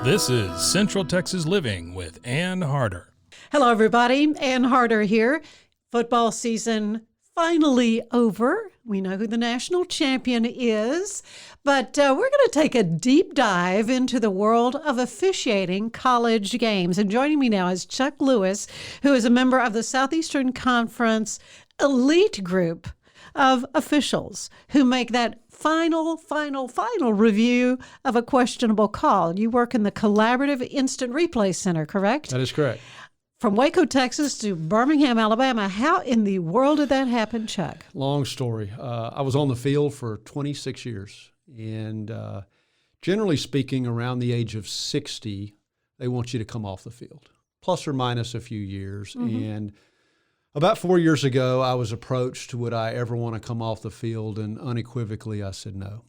This is Central Texas Living with Ann Harder. Hello, everybody. Ann Harder here. Football season finally over. We know who the national champion is, but we're going to take a deep dive into the world of officiating college games. And joining me now is Chuck Lewis, who is a member of the Southeastern Conference elite group of officials who make that final review of a questionable call. You work in the Collaborative Instant Replay Center, correct? That is correct. From Waco, Texas to Birmingham, Alabama. How in the world did that happen, Chuck? Long story. I was on the field for 26 years. And generally speaking, around the age of 60, they want you to come off the field, plus or minus a few years. Mm-hmm. And about 4 years ago, I was approached, would I ever want to come off the field? And unequivocally, I said no.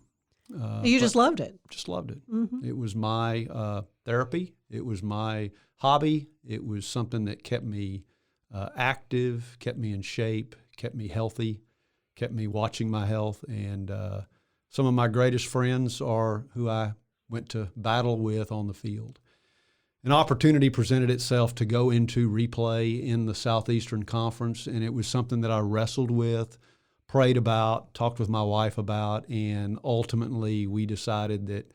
You just loved it. Just loved it. Mm-hmm. It was my therapy. It was my hobby. It was something that kept me active, kept me in shape, kept me healthy, kept me watching my health. And some of my greatest friends are who I went to battle with on the field. An opportunity presented itself to go into replay in the Southeastern Conference, and it was something that I wrestled with, prayed about, talked with my wife about, and ultimately we decided that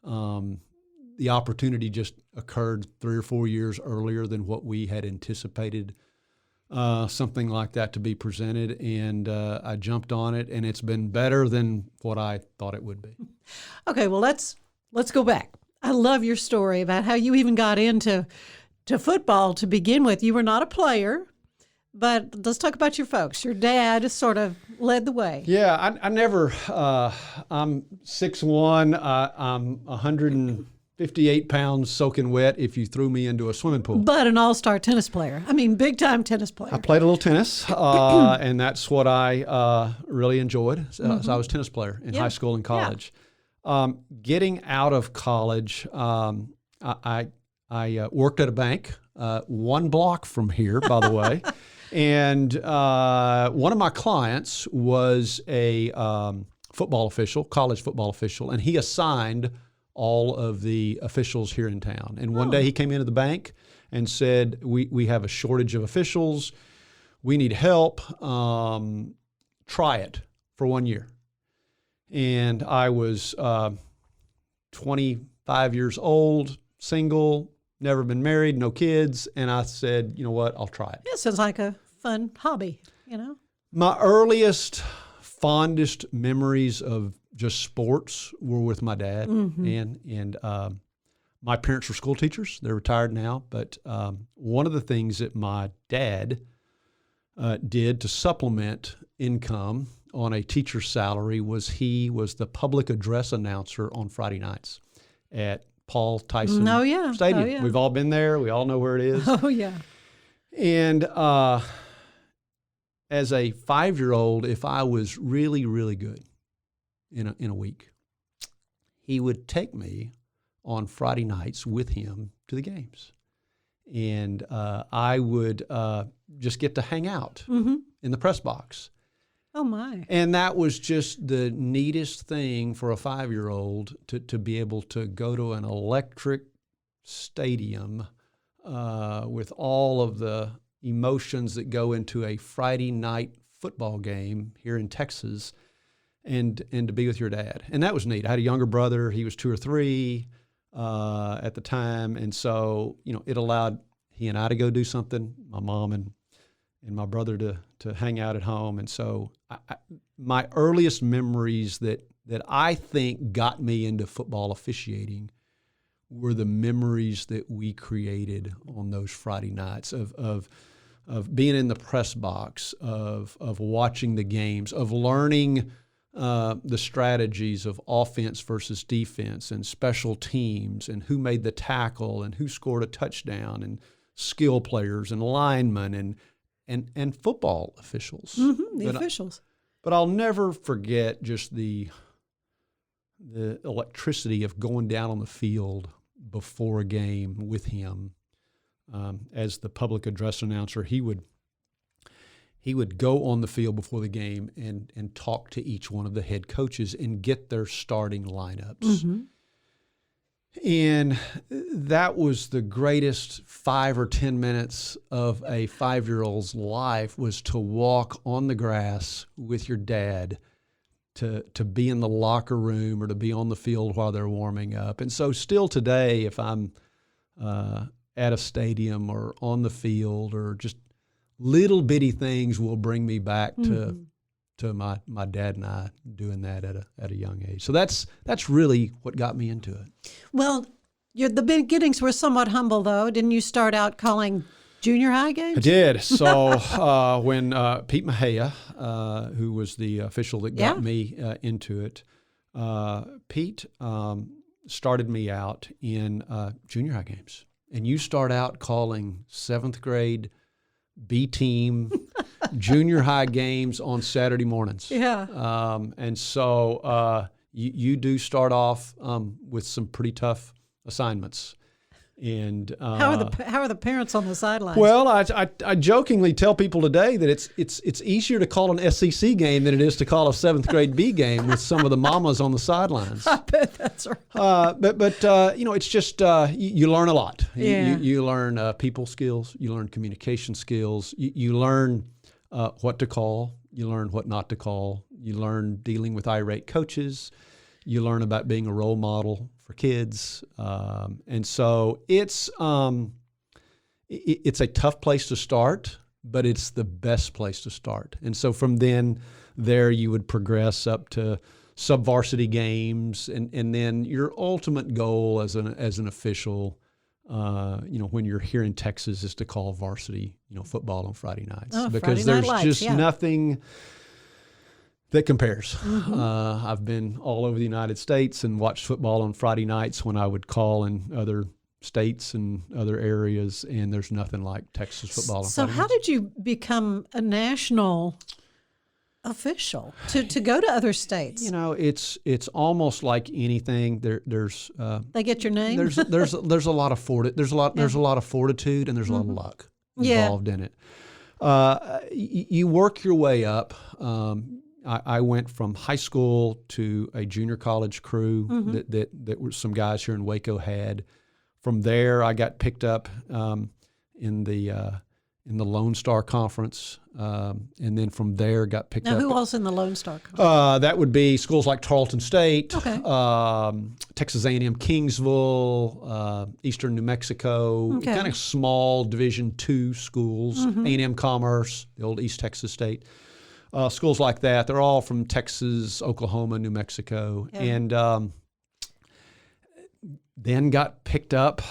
the opportunity just occurred 3 or 4 years earlier than what we had anticipated something like that to be presented, and I jumped on it, and it's been better than what I thought it would be. Okay, well, let's go back. I love your story about how you even got into football to begin with. You were not a player, but let's talk about your folks. Your dad sort of led the way. Yeah, I never, I'm 6'1", I'm 158 pounds soaking wet if you threw me into a swimming pool. But an all-star tennis player. I mean, big-time tennis player. I played a little tennis, and that's what I really enjoyed. So I was a tennis player in high school and college. Yeah. Getting out of college, I worked at a bank, 1 block from here, by the way. And one of my clients was a football official, college football official, and he assigned all of the officials here in town. And one day he came into the bank and said, we have a shortage of officials. We need help. Try it for 1 year. And I was 25 years old, single, never been married, no kids. And I said, you know what, I'll try it. Yeah, sounds like a fun hobby, you know. My earliest, fondest memories of just sports were with my dad. Mm-hmm. And my parents were school teachers. They're retired now. But one of the things that my dad did to supplement income on a teacher's salary was he was the public address announcer on Friday nights at Paul Tyson Stadium. Oh, yeah. We've all been there. We all know where it is. Oh, yeah. And as a 5-year-old, if I was really, really good in a week, he would take me on Friday nights with him to the games. And I would just get to hang out in the press box. Oh, my. And that was just the neatest thing for a 5-year-old to be able to go to an electric stadium with all of the emotions that go into a Friday night football game here in Texas and to be with your dad. And that was neat. I had a younger brother. He was 2 or 3 at the time. And so, you know, it allowed he and I to go do something, my mom and my brother to hang out at home. And so my earliest memories that I think got me into football officiating were the memories that we created on those Friday nights of being in the press box, of watching the games, of learning the strategies of offense versus defense and special teams and who made the tackle and who scored a touchdown and skill players and linemen and football officials. Mm-hmm, the officials. But I'll never forget just the electricity of going down on the field before a game with him. As the public address announcer, he would go on the field before the game and talk to each one of the head coaches and get their starting lineups. Mm-hmm. And that was the greatest 5 or 10 minutes of a 5-year-old's life, was to walk on the grass with your dad, to be in the locker room or to be on the field while they're warming up. And so still today, if I'm at a stadium or on the field, or just little bitty things will bring me back to my dad and I doing that at a young age. So that's really what got me into it. Well, the beginnings were somewhat humble, though. Didn't you start out calling junior high games? I did. So when Pete Mejia, who was the official that got me into it, Pete started me out in junior high games. And you start out calling 7th grade B team junior high games on Saturday mornings. Yeah. And so you do start off with some pretty tough assignments. And how are the parents on the sidelines? Well, I jokingly tell people today that it's easier to call an SEC game than it is to call a 7th grade B game with some of the mamas on the sidelines. I bet that's right. But it's just you learn a lot. Yeah. You learn people skills. You learn communication skills. You learn what to call. You learn what not to call. You learn dealing with irate coaches. You learn about being a role model for kids, and so it's a tough place to start, but it's the best place to start. And so from there you would progress up to sub-varsity games, and then your ultimate goal as an official, when you're here in Texas, is to call varsity, football on Friday nights, because Friday Night there's Lights, just nothing that compares. Mm-hmm. I've been all over the United States and watched football on Friday nights when I would call in other states and other areas, and there's nothing like Texas football on Friday nights. So how did you become a national official to go to other states? It's almost like anything. There's they get your name. There's a lot of there's a lot of fortitude, and there's a lot of luck involved in it. You work your way up. I went from high school to a junior college crew that were some guys here in Waco had. From there, I got picked up in the Lone Star Conference, and then from there got picked up. Now, who else in the Lone Star Conference? That would be schools like Tarleton State, Okay. Texas A&M Kingsville, Eastern New Mexico, Okay. kind of small Division II schools, A&M Commerce, the old East Texas State. Schools like that, they're all from Texas, Oklahoma, New Mexico, and then got picked up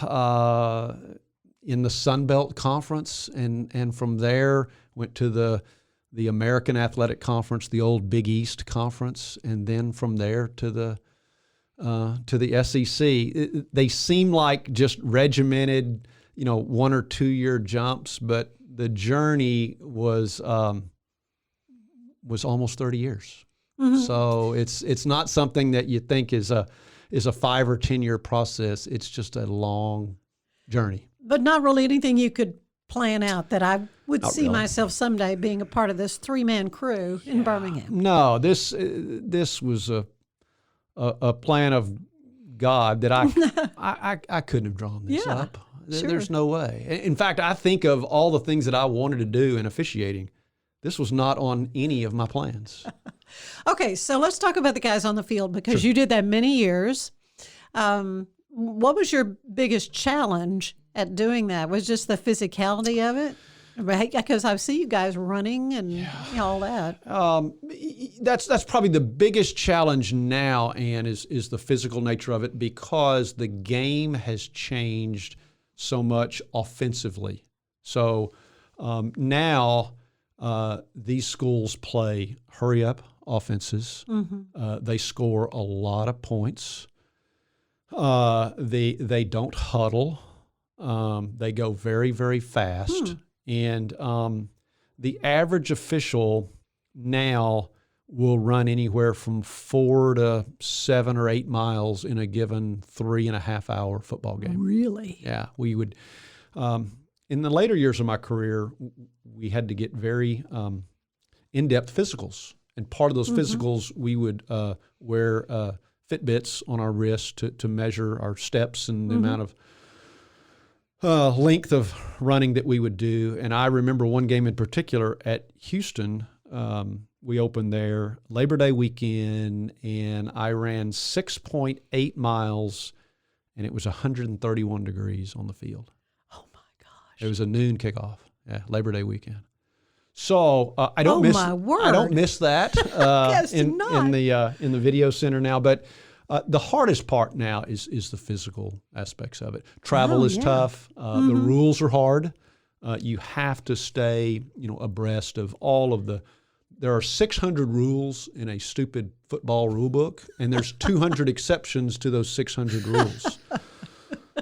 in the Sun Belt Conference, and from there went to the American Athletic Conference, the old Big East Conference, and then from there to the SEC. They seem like just regimented, 1 or 2 year jumps, but the journey was almost 30 years. Mm-hmm. So it's not something that you think is a 5 or 10 year process. It's just a long journey. But not really anything you could plan out that I would Not see really. myself someday being a part of this 3-man crew in Birmingham. No, this was a plan of God that I couldn't have drawn this Yeah, up. sure. There's no way. In fact, I think of all the things that I wanted to do in officiating. This was not on any of my plans. Okay, so let's talk about the guys on the field, because you did that many years. What was your biggest challenge at doing that? Was just the physicality of it? Right, because I see you guys running and all that. That's probably the biggest challenge now, Ann, is the physical nature of it, because the game has changed so much offensively. So now these schools play hurry-up offenses. They score a lot of points. They don't huddle. They go very, very fast. And the average official now will run anywhere from 4 to 7 or 8 miles in a given 3.5 hour football game. Really? Yeah, we would. In the later years of my career, we had to get very in-depth physicals. And part of those physicals, we would wear Fitbits on our wrist to measure our steps and the amount of length of running that we would do. And I remember one game in particular at Houston. We opened there Labor Day weekend, and I ran 6.8 miles, and it was 131 degrees on the field. Oh my gosh! It was a noon kickoff. Yeah, Labor Day weekend. So I don't my word. I don't miss that in the video center now. But the hardest part now is the physical aspects of it. Travel is tough. The rules are hard. You have to stay, abreast of all of the. There are 600 rules in a stupid football rule book, and there's 200 exceptions to those 600 rules.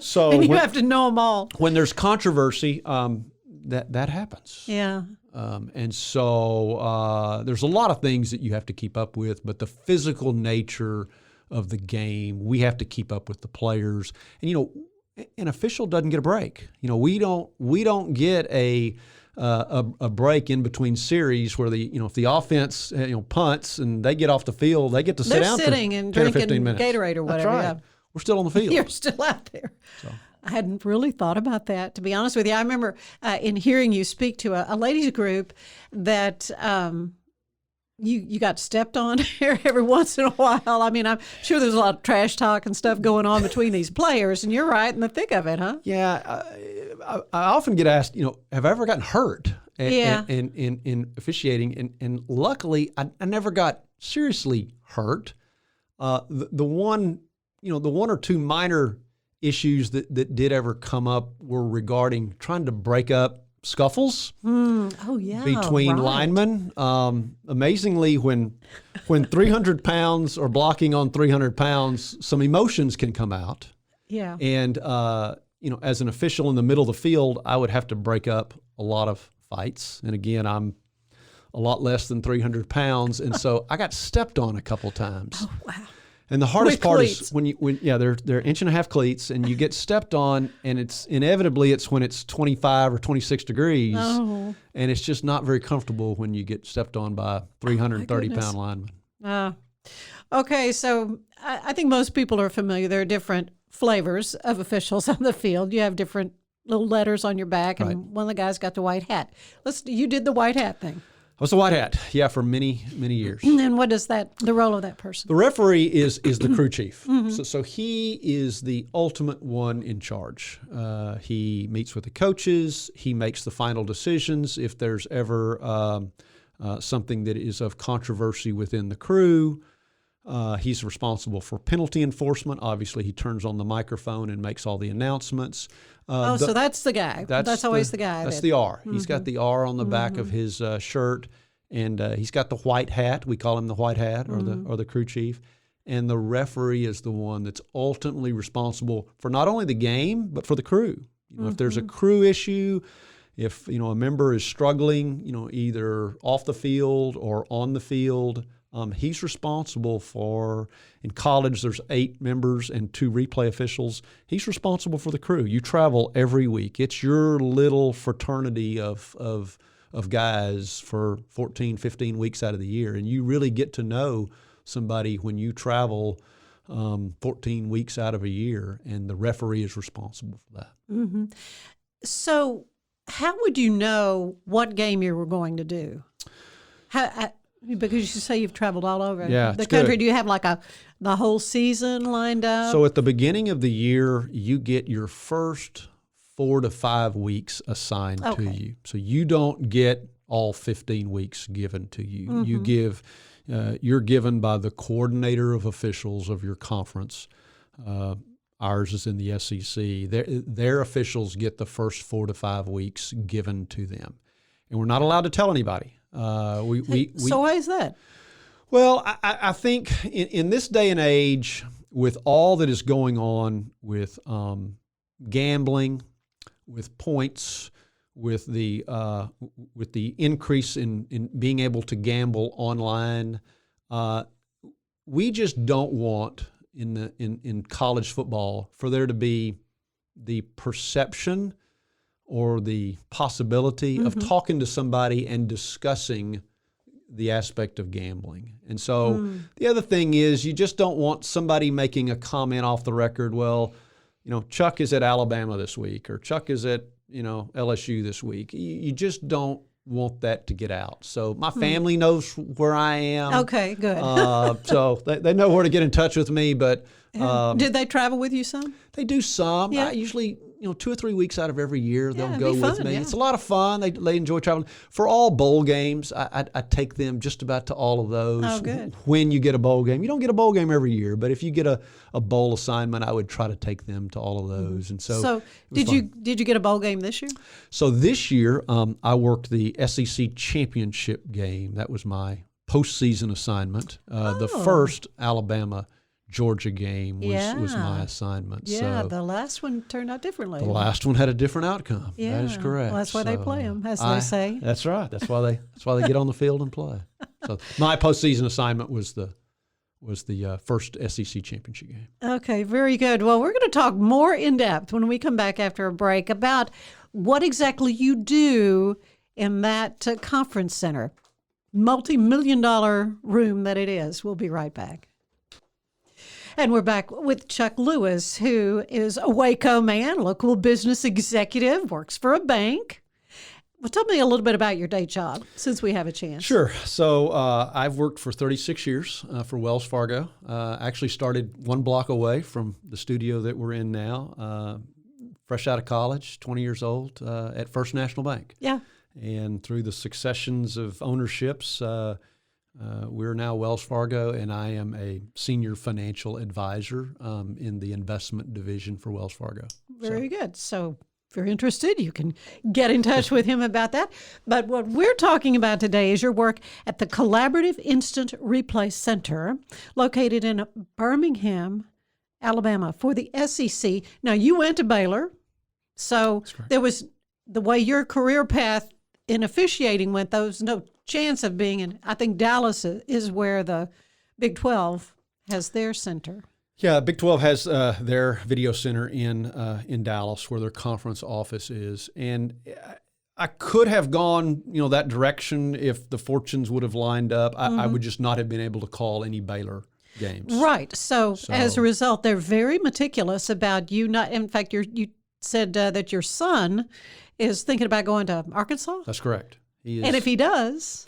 So and you have to know them all. When there's controversy, that happens. Yeah. And so there's a lot of things that you have to keep up with, but the physical nature of the game, we have to keep up with the players. And an official doesn't get a break. We don't get a break in between series where if the offense punts and they get off the field, they get to sit down. They're sitting and drinking Gatorade or whatever. That's right. Yeah. We're still on the field. You're still out there. So. I hadn't really thought about that, to be honest with you. I remember in hearing you speak to a ladies group that you got stepped on here every once in a while. I mean, I'm sure there's a lot of trash talk and stuff going on between these players, and you're right in the thick of it, huh? Yeah. I often get asked, have I ever gotten hurt in officiating? And luckily, I never got seriously hurt. The one or two minor issues that did ever come up were regarding trying to break up scuffles between linemen. Amazingly, when 300 pounds are blocking on 300 pounds, some emotions can come out. Yeah. And, as an official in the middle of the field, I would have to break up a lot of fights. And again, I'm a lot less than 300 pounds. And so I got stepped on a couple times. Oh, wow. And the hardest part cleats. is they're 1.5-inch cleats, and you get stepped on, and it's when it's 25 or 26 degrees, and it's just not very comfortable when you get stepped on by a 330-pound lineman. Okay, so I think most people are familiar. There are different flavors of officials on the field. You have different little letters on your back, and one of the guys got the white hat. You did the white hat thing. I was the white hat, for many, many years. And what is the role of that person? The referee is the crew chief. So he is the ultimate one in charge. He meets with the coaches. He makes the final decisions. If there's ever something that is of controversy within the crew, he's responsible for penalty enforcement. Obviously, he turns on the microphone and makes all the announcements. So that's the guy. That's always the guy. That's the R. He's got the R on the back of his shirt, and he's got the white hat. We call him the white hat, or the crew chief. And the referee is the one that's ultimately responsible for not only the game but for the crew. If there's a crew issue, if a member is struggling, either off the field or on the field. He's responsible for, in college, there's 8 members and 2 replay officials. He's responsible for the crew. You travel every week. It's your little fraternity of guys for 14, 15 weeks out of the year. And you really get to know somebody when you travel 14 weeks out of a year, and the referee is responsible for that. Mm-hmm. So how would you know what game you were going to do? Because you say you've traveled all over the country. Good. Do you have the whole season lined up? So at the beginning of the year, you get your first 4 to 5 weeks assigned to you. So you don't get all 15 weeks given to you. You're given by the coordinator of officials of your conference. Ours is in the SEC. Their officials get the first 4 to 5 weeks given to them. And we're not allowed to tell anybody. So why is that? Well, I think in this day and age, with all that is going on with gambling, with points, with the increase in being able to gamble online, we just don't want in college football for there to be the perception or the possibility of talking to somebody and discussing the aspect of gambling. And so the other thing is you just don't want somebody making a comment off the record, well, Chuck is at Alabama this week or Chuck is at, LSU this week. You just don't want that to get out. So my family knows where I am. Okay, good. So they know where to get in touch with me, but did they travel with you some? they do some. Yeah. I usually, 2 or 3 weeks out of every year, Yeah, they'll it'd go be with fun, me. yeah. It's a lot of fun. They enjoy traveling. For all bowl games, I take them just about to all of those. Oh, good. When you get a bowl game. You don't get a bowl game every year, but if you get a bowl assignment, I would try to take them to all of those. And so, did you get a bowl game this year? So this year, I worked the SEC championship game. That was my postseason assignment. The first Alabama-Georgia game was my assignment. Yeah, So the last one turned out differently. the last one had a different outcome. Yeah, That is correct. well, that's why they play 'em, as they say. That's right. That's why they get on the field and play. So my postseason assignment was the first SEC championship game. Okay, very good. Well, we're going to talk more in depth when we come back after a break about what exactly you do in that conference center, multi-million-dollar room that it is. We'll be right back. And we're back with Chuck Lewis, who is a Waco man, local business executive, works for a bank. Well, tell me a little bit about your day job, since we have a chance. Sure. So I've worked for 36 years for Wells Fargo. Actually started one block away from the studio that we're in now. Fresh out of college, 20 years old, at First National Bank. Yeah. And through the successions of ownerships, we're now Wells Fargo, and I am a senior financial advisor in the investment division for Wells Fargo. Very good. So if you're interested, you can get in touch with him about that. But what we're talking about today is your work at the Collaborative Instant Replay Center, located in Birmingham, Alabama, for the SEC. Now, you went to Baylor, so there was the way your career path in officiating went, there was no chance of being in. I think Dallas is where the Big 12 has their center. Yeah, Big 12 has their video center in Dallas, where their conference office is, and I could have gone that direction if the fortunes would have lined up. I would just not have been able to call any Baylor games. Right. So as a result, they're very meticulous about you not. In fact, you said that your son is thinking about going to Arkansas. That's correct. He is, And if he does,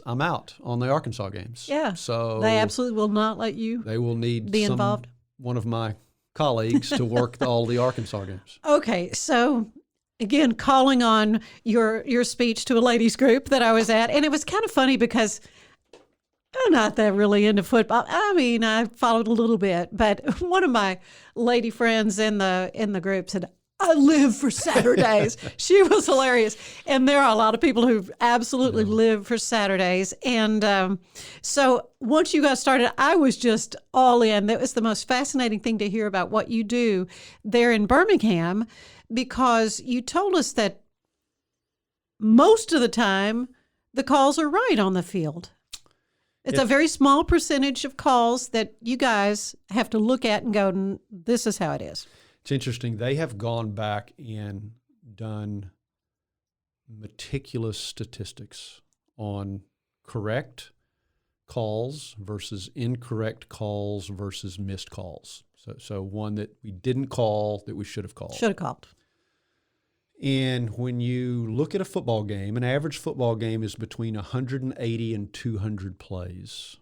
I'm out on the Arkansas games. yeah, So they absolutely will not let you. they will need be involved. one of my colleagues to work all the Arkansas games. Okay, so again, calling on your speech to a ladies group that I was at, and it was kind of funny because I'm not that really into football. I mean, I followed a little bit, but one of my lady friends in the group said, I live for Saturdays. She was hilarious. And there are a lot of people who absolutely live for Saturdays. And so once you got started, I was just all in. That was the most fascinating thing to hear about what you do there in Birmingham, because you told us that most of the time the calls are right on the field. It's a very small percentage of calls that you guys have to look at and go, this is how it is. It's interesting. They have gone back and done meticulous statistics on correct calls versus incorrect calls versus missed calls. So one that we didn't call that we should have called. Should have called. And when you look at a football game, an average football game is between 180 and 200 plays.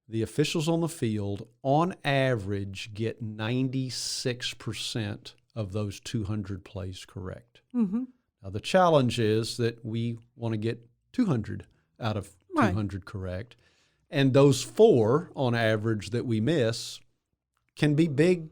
The officials on the field, on average, get 96% of those 200 plays correct. Mm-hmm. Now, the challenge is that we want to get 200 out of 200 correct. And those 4, on average, that we miss can be big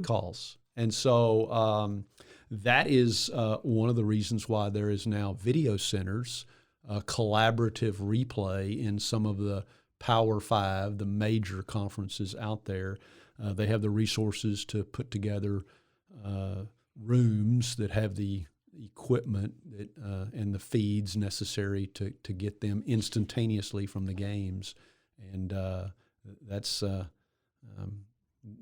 calls. And so that is one of the reasons why there is now video centers, collaborative replay in some of the Power 5, the major conferences out there. They have the resources to put together rooms that have the equipment that, and the feeds necessary to get them instantaneously from the games. And that's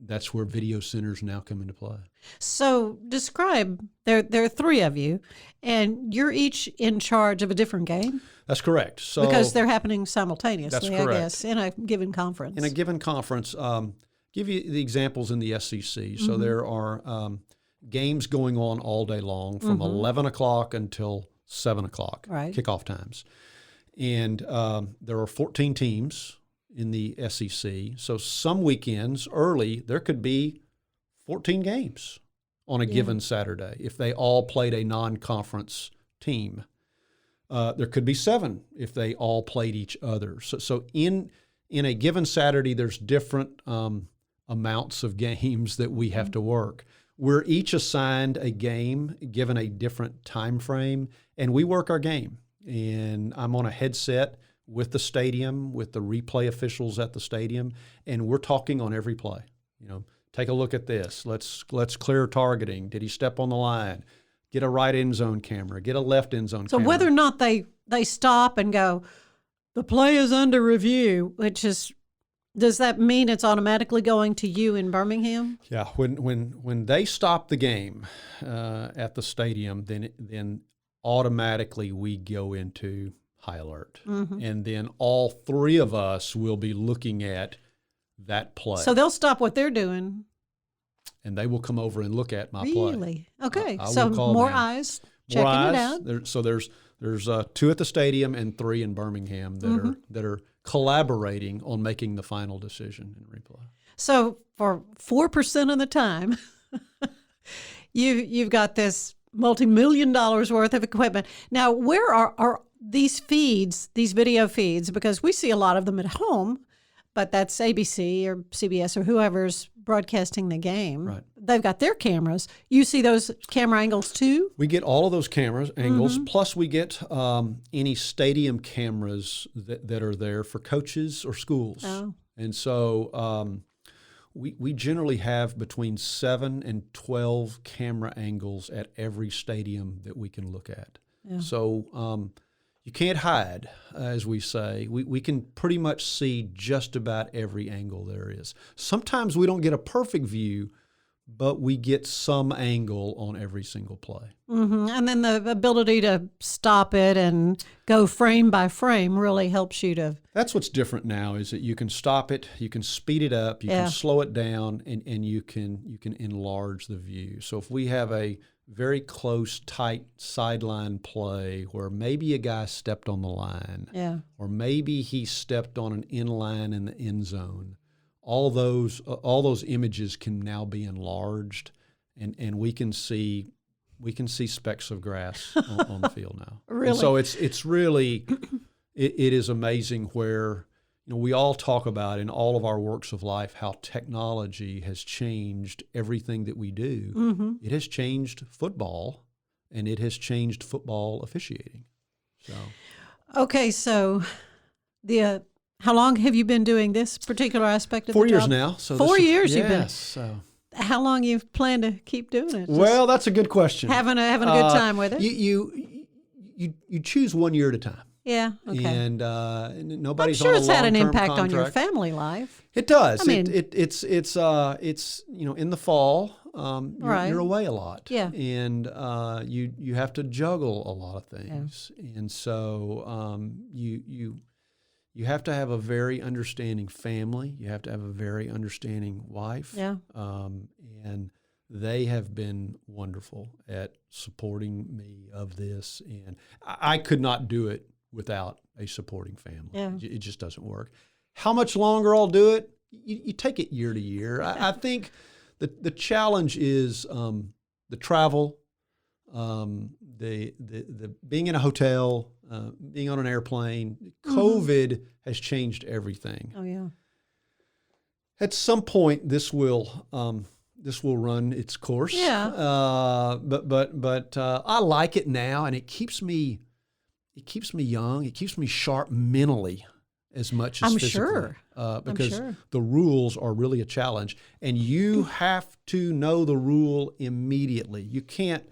that's where video centers now come into play. So describe, there are three of you, and you're each in charge of a different game? That's correct. So Because they're happening simultaneously, That's I correct. guess, in a given conference. in a given conference, give you the examples in the SEC. So there are games going on all day long from 11 o'clock until 7 o'clock, Right. kickoff times. And there are 14 teams in the SEC. So some weekends early, there could be 14 games on a given Saturday if they all played a non-conference team. There could be 7 if they all played each other. So in a given Saturday, there's different amounts of games that we have to work. We're each assigned a game given a different time frame, and we work our game. And I'm on a headset with the stadium, with the replay officials at the stadium, and we're talking on every play. Take a look at this. Let's clear targeting. Did he step on the line? Get a right end zone camera. Get a left end zone So camera. whether or not they stop and go, the play is under review, does that mean it's automatically going to you in Birmingham? Yeah, when they stop the game at the stadium, then automatically we go into high alert, and then all 3 of us will be looking at that play, So they'll stop what they're doing. and they will come over and look at my play. Really? Okay. I will So call more them. eyes More checking it eyes. out. So there's 2 at the stadium and 3 in Birmingham that are collaborating on making the final decision in replay. So for 4% of the time, you've got this multi-million dollars worth of equipment. Now, where are these feeds, these video feeds? Because we see a lot of them at home, but that's ABC or CBS or whoever's broadcasting the game. Right. They've got their cameras. You see those camera angles too? We get all of those cameras angles, plus we get any stadium cameras that are there for coaches or schools. Oh. And so we generally have between 7 and 12 camera angles at every stadium that we can look at. Yeah. So you can't hide, as we say. We can pretty much see just about every angle there is. Sometimes we don't get a perfect view, but we get some angle on every single play. And then the ability to stop it and go frame by frame really helps you to. That's what's different now, is that you can stop it, you can speed it up, you Yeah. can slow it down, and you can enlarge the view. So if we have a very close, tight sideline play where maybe a guy stepped on the line, Yeah. or maybe he stepped on an inline in the end zone, all those images can now be enlarged, and we can see specks of grass on the field now. Really? And so it's really it is amazing where we all talk about in all of our works of life how technology has changed everything that we do. It has changed football, and it has changed football officiating. So Okay, so how long have you been doing this particular aspect of 4 the years job? now. So 4 years you've been. Yes. So. How long you plan to keep doing it? Just Well, that's a good question. having a good time with it. You choose 1 year at a time, Yeah. Okay. and I'm nobody's sure on a it's had an long-term impact on your contract. family life. It does. I mean- It's in the fall. Right. You're away a lot. Yeah. And you have to juggle a lot of things, and so you have to have a very understanding family. You have to have a very understanding wife. Yeah. And they have been wonderful at supporting me of this, and I could not do it without a supporting family. Yeah. It just doesn't work. How much longer I'll do it? You take it year to year. I think the challenge is the travel, the being in a hotel, being on an airplane. COVID has changed everything. Oh yeah. At some point, this will run its course. Yeah. But I like it now, and it keeps me young. It keeps me sharp mentally as much as I'm physically. sure. Because sure. the rules are really a challenge, and you have to know the rule immediately. You can't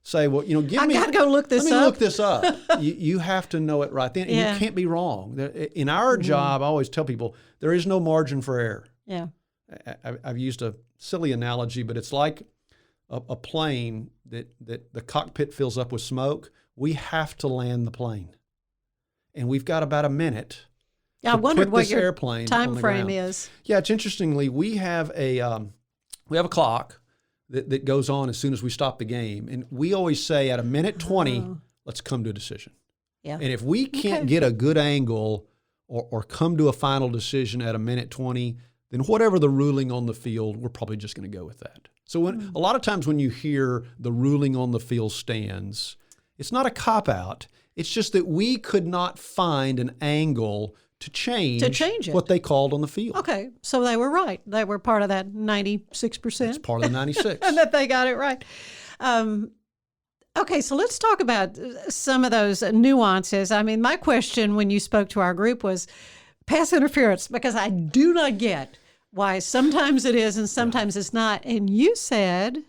say, well, I gotta go look this let me up. look this up. you have to know it right then, and Yeah. you can't be wrong. In our job, I always tell people there is no margin for error. Yeah. I've used a silly analogy, but it's like a plane that the cockpit fills up with smoke. We have to land the plane, and we've got about a minute. I wondered put what this your airplane time on the frame ground. is. Yeah, it's interestingly we have a clock that goes on as soon as we stop the game, and we always say at a minute 20, let's come to a decision. Yeah. And if we can't get a good angle or come to a final decision at a minute 20, then whatever the ruling on the field, we're probably just going to go with that. So a lot of times when you hear the ruling on the field stands, it's not a cop-out. It's just that we could not find an angle to change it. What they called on the field. Okay, so they were right. They were part of that 96%. It's part of the 96. And that they got it right. Okay, so let's talk about some of those nuances. I mean, my question when you spoke to our group was pass interference, because I do not get why sometimes it is and sometimes it's not. And you said...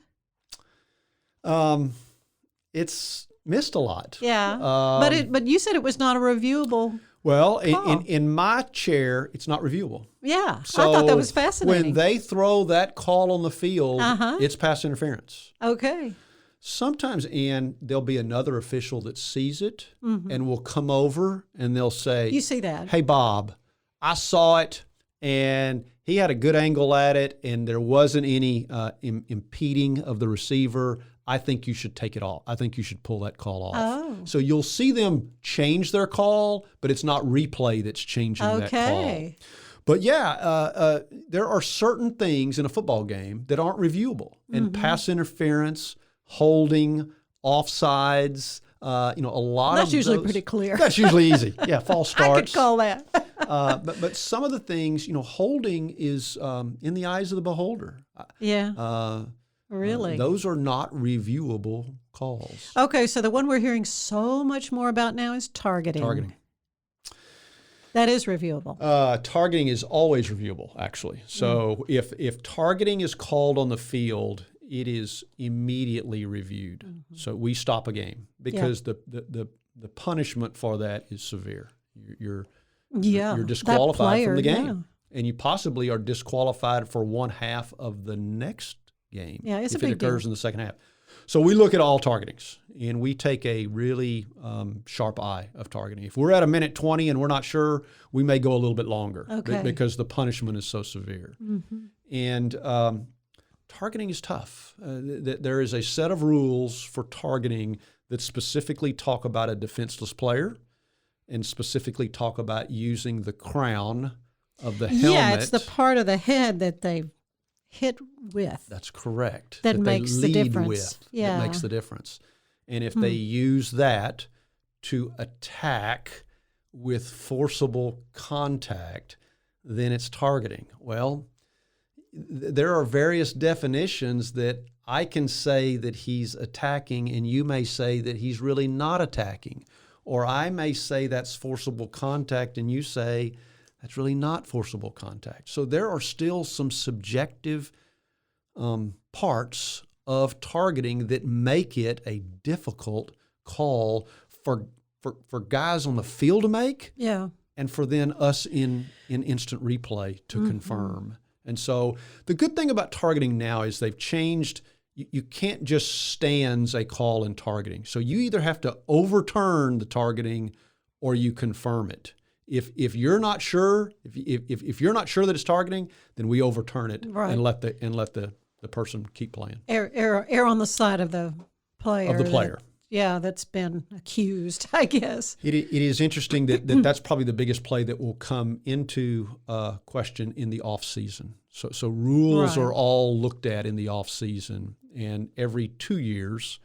it's missed a lot. Yeah, but you said it was not a reviewable... Well, in my chair, it's not reviewable. Yeah, So I thought that was fascinating. when they throw that call on the field, it's pass interference. Okay. Sometimes, Ann, there'll be another official that sees it and will come over and they'll say, You see that. Hey, Bob, I saw it and he had a good angle at it and there wasn't any impeding of the receiver. I think you should take it off. I think you should pull that call off. Oh. So you'll see them change their call, but it's not replay that's changing that call. But yeah, there are certain things in a football game that aren't reviewable. And pass interference, holding, offsides, a lot That's of usually those, pretty clear. That's usually easy. Yeah, false starts. I could call that. But some of the things, holding is in the eyes of the beholder. Yeah. Really? Those are not reviewable calls. Okay, so the one we're hearing so much more about now is targeting. Targeting. That is reviewable. Targeting is always reviewable, actually. So if targeting is called on the field, it is immediately reviewed. So we stop a game because the punishment for that is severe. You're disqualified from the game, and you possibly are disqualified for one half of the next game it's if a it big occurs deal. in the second half. So we look at all targetings, and we take a really sharp eye of targeting. If we're at a minute 20 and we're not sure, we may go a little bit longer because the punishment is so severe. And targeting is tough. There is a set of rules for targeting that specifically talk about a defenseless player and specifically talk about using the crown of the helmet. Yeah, it's the part of the head that they hit with. That's correct. That makes the difference. That makes the difference. And if they use that to attack with forcible contact, then it's targeting. Well, there are various definitions that I can say that he's attacking, and you may say that he's really not attacking. Or I may say that's forcible contact, and you say that's really not forcible contact. So there are still some subjective parts of targeting that make it a difficult call for guys on the field to make, and for then us in instant replay to confirm. And so the good thing about targeting now is they've changed. You can't just stance a call in targeting. So you either have to overturn the targeting or you confirm it. If you're not sure, if you're not sure that it's targeting, then we overturn it and let the person keep playing. Err on the side of the player. Of the player. That's been accused, I guess. It is interesting that that's probably the biggest play that will come into question in the off season. So rules are all looked at in the off season, and every 2 years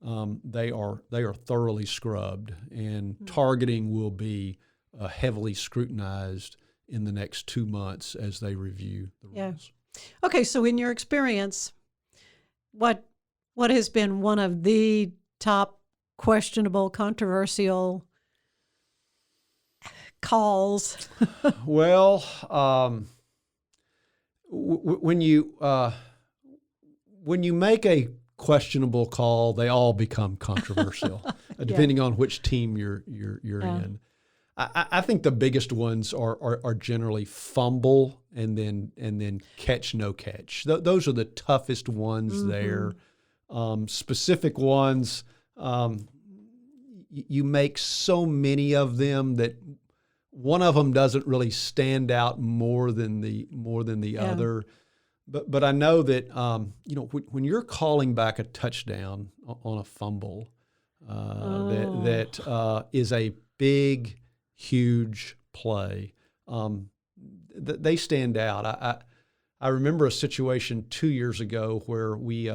they are thoroughly scrubbed, and targeting will be heavily scrutinized in the next 2 months as they review the rules. Okay, so in your experience, what has been one of the top questionable, controversial calls? Well, when you make a questionable call, they all become controversial, depending on which team you're in. I think the biggest ones are generally fumble and then catch, no catch. Those are the toughest ones there. Specific ones, you make so many of them that one of them doesn't really stand out more than the other. But I know that when you're calling back a touchdown on a fumble, that is a big, huge play. They stand out. I remember a situation 2 years ago where we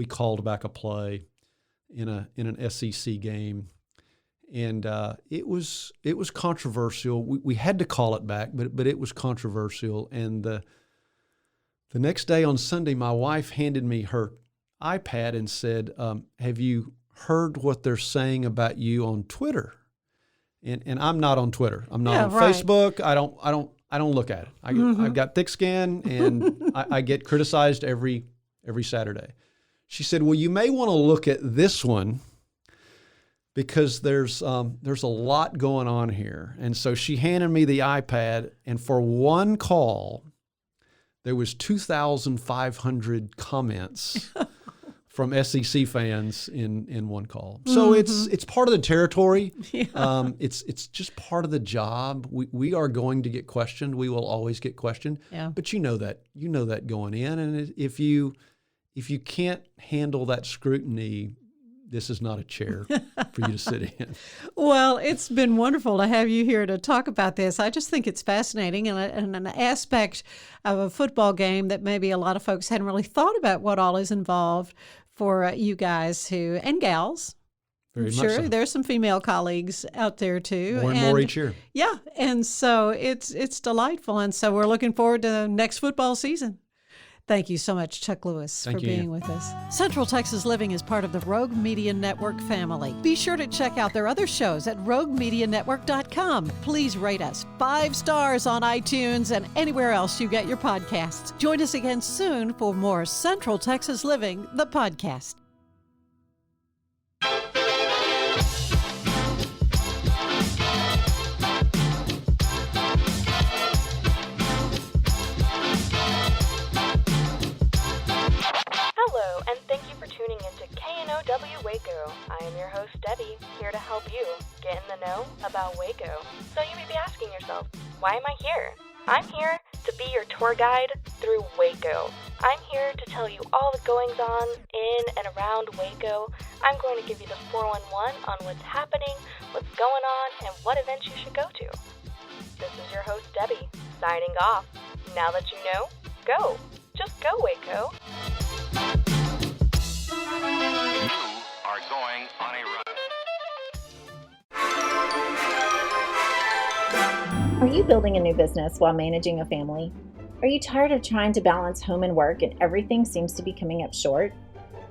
called back a play in an SEC game, and it was controversial. We had to call it back, but it was controversial. And the next day on Sunday, my wife handed me her iPad and said, "Have you heard what they're saying about you on Twitter?" And I'm not on Twitter. I'm not on Facebook. I don't look at it. I've got thick skin, and I get criticized every Saturday. She said, "Well, you may want to look at this one because there's a lot going on here." And so she handed me the iPad, and for one call, there was 2,500 comments from SEC fans in one call. So it's part of the territory. Yeah. It's just part of the job. We are going to get questioned. We will always get questioned. Yeah. But you know that going in, and if you can't handle that scrutiny, this is not a chair for you to sit in. Well, it's been wonderful to have you here to talk about this. I just think it's fascinating and an aspect of a football game that maybe a lot of folks hadn't really thought about what all is involved for you guys and gals. Very much sure, so. There's some female colleagues out there too. More and more each year. Yeah, and so it's delightful. And so we're looking forward to next football season. Thank you so much, Chuck Lewis, for being with us. Central Texas Living is part of the Rogue Media Network family. Be sure to check out their other shows at roguemedianetwork.com. Please rate us 5 stars on iTunes and anywhere else you get your podcasts. Join us again soon for more Central Texas Living, the podcast. And thank you for tuning into KNOW Waco. I am your host, Debbie, here to help you get in the know about Waco. So you may be asking yourself, why am I here? I'm here to be your tour guide through Waco. I'm here to tell you all the goings-on in and around Waco. I'm going to give you the 411 on what's happening, what's going on, and what events you should go to. This is your host, Debbie, signing off. Now that you know, go. Just go, Waco. You are going on a run. Are you building a new business while managing a family? Are you tired of trying to balance home and work and everything seems to be coming up short?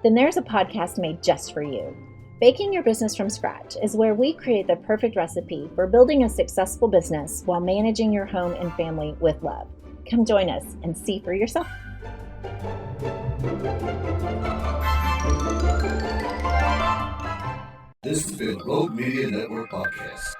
Then there's a podcast made just for you. Baking Your Business from Scratch is where we create the perfect recipe for building a successful business while managing your home and family with love. Come join us and see for yourself. This has been a Rogue Media Network podcast.